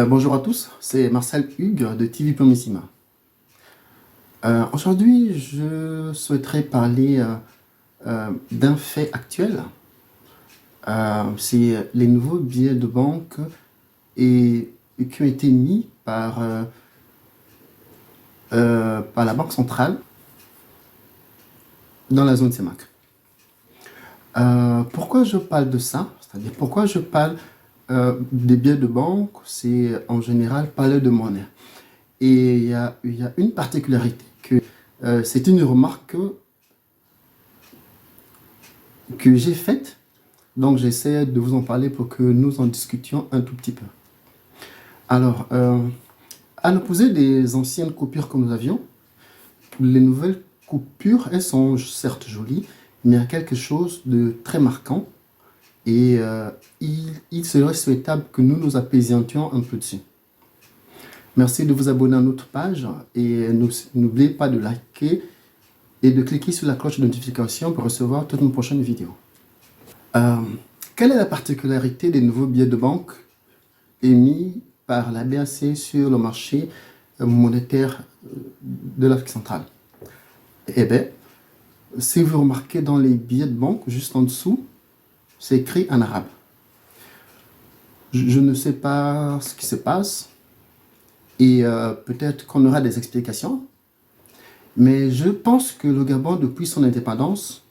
Bonjour à tous, c'est Marcel Hugues de TV Promissima. Aujourd'hui, je souhaiterais parler d'un fait actuel. C'est les nouveaux billets de banque qui ont été mis par la Banque centrale dans la zone CEMAC. Pourquoi je parle de ça? C'est-à-dire pourquoi je parle des billets de banque? C'est en général parler de monnaie. Et il y a une particularité c'est une remarque que j'ai faite. Donc j'essaie de vous en parler pour que nous en discutions un tout petit peu. Alors, à l'opposé des anciennes coupures que nous avions, les nouvelles coupures, elles sont certes jolies, mais il y a quelque chose de très marquant. Et il serait souhaitable que nous nous apaisantions un peu dessus. Merci de vous abonner à notre page et n'oubliez pas de liker et de cliquer sur la cloche de notification pour recevoir toutes nos prochaines vidéos. Quelle est la particularité des nouveaux billets de banque émis par la BAC sur le marché monétaire de l'Afrique centrale? Eh bien, si vous remarquez dans les billets de banque, juste en dessous, c'est écrit en arabe. Je ne sais pas ce qui se passe et peut-être qu'on aura des explications, mais je pense que le Gabon, depuis son indépendance,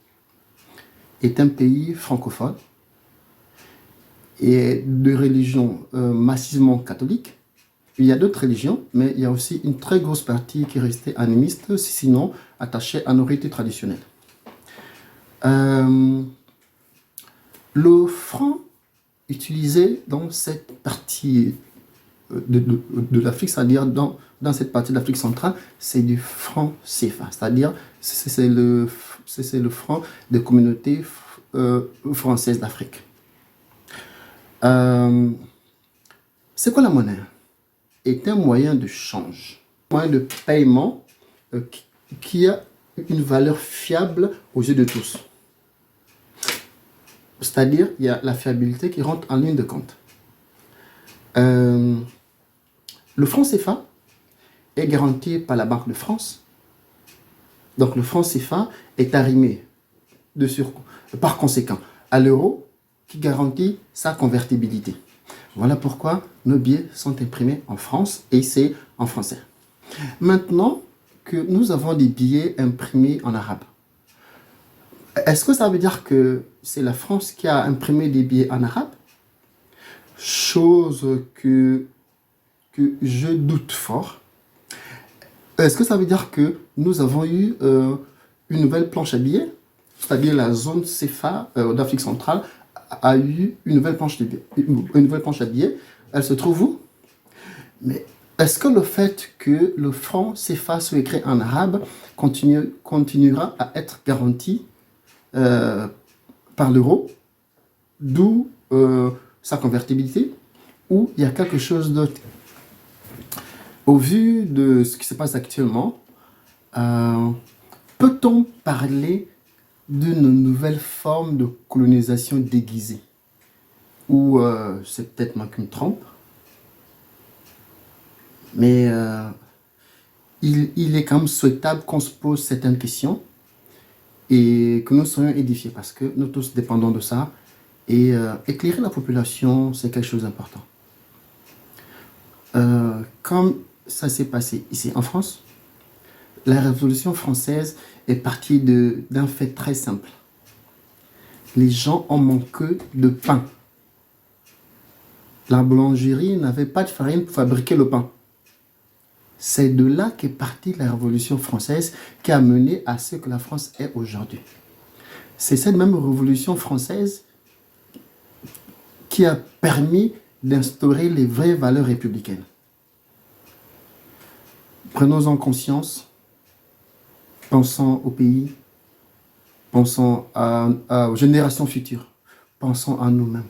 est un pays francophone et de religion massivement catholique. Il y a d'autres religions, mais il y a aussi une très grosse partie qui est restée animiste, sinon attachée à nos rites traditionnels. Le franc utilisé dans cette partie de l'Afrique, c'est-à-dire dans cette partie de l'Afrique centrale, c'est du franc CFA, c'est-à-dire c'est le franc des communautés françaises d'Afrique. C'est quoi la monnaie? C'est un moyen de change, un moyen de paiement qui a une valeur fiable aux yeux de tous. C'est-à-dire, il y a la fiabilité qui rentre en ligne de compte. Le franc CFA est garanti par la Banque de France. Donc, le franc CFA est arrimé par conséquent à l'euro qui garantit sa convertibilité. Voilà pourquoi nos billets sont imprimés en France et c'est en français. Maintenant que nous avons des billets imprimés en arabe, est-ce que ça veut dire que c'est la France qui a imprimé des billets en arabe? Chose que je doute fort. Est-ce que ça veut dire que nous avons eu une nouvelle planche à billets? C'est-à-dire la zone CFA d'Afrique centrale a eu une nouvelle planche à billets. Elle se trouve où? Mais est-ce que le fait que le franc CFA soit écrit en arabe continuera à être garanti par l'euro, d'où sa convertibilité, ou il y a quelque chose d'autre? Au vu de ce qui se passe actuellement, peut-on parler d'une nouvelle forme de colonisation déguisée? Ou c'est peut-être moi qui me trompe, mais il est quand même souhaitable qu'on se pose certaines questions et que nous soyons édifiés parce que nous tous dépendons de ça. Et éclairer la population, c'est quelque chose d'important. Comme ça s'est passé ici en France, la Révolution française est partie d'un fait très simple. Les gens ont manqué de pain. La boulangerie n'avait pas de farine pour fabriquer le pain. C'est de là qu'est partie la Révolution française qui a mené à ce que la France est aujourd'hui. C'est cette même Révolution française qui a permis d'instaurer les vraies valeurs républicaines. Prenons-en conscience, pensons au pays, pensons aux générations futures, pensons à nous-mêmes.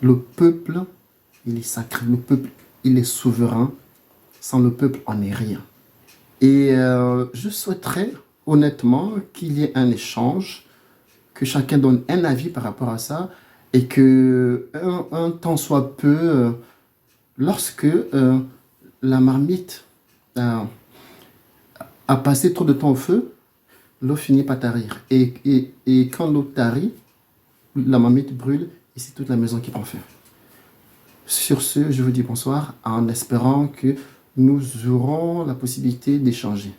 Le peuple, il est sacré, le peuple, il est souverain, sans le peuple, on n'est rien. Et je souhaiterais honnêtement qu'il y ait un échange, que chacun donne un avis par rapport à ça, et que un tant soit peu lorsque la marmite a passé trop de temps au feu, l'eau finit par tarir. Et quand l'eau tarit, la marmite brûle et c'est toute la maison qui prend feu. Sur ce, je vous dis bonsoir en espérant que nous aurons la possibilité d'échanger.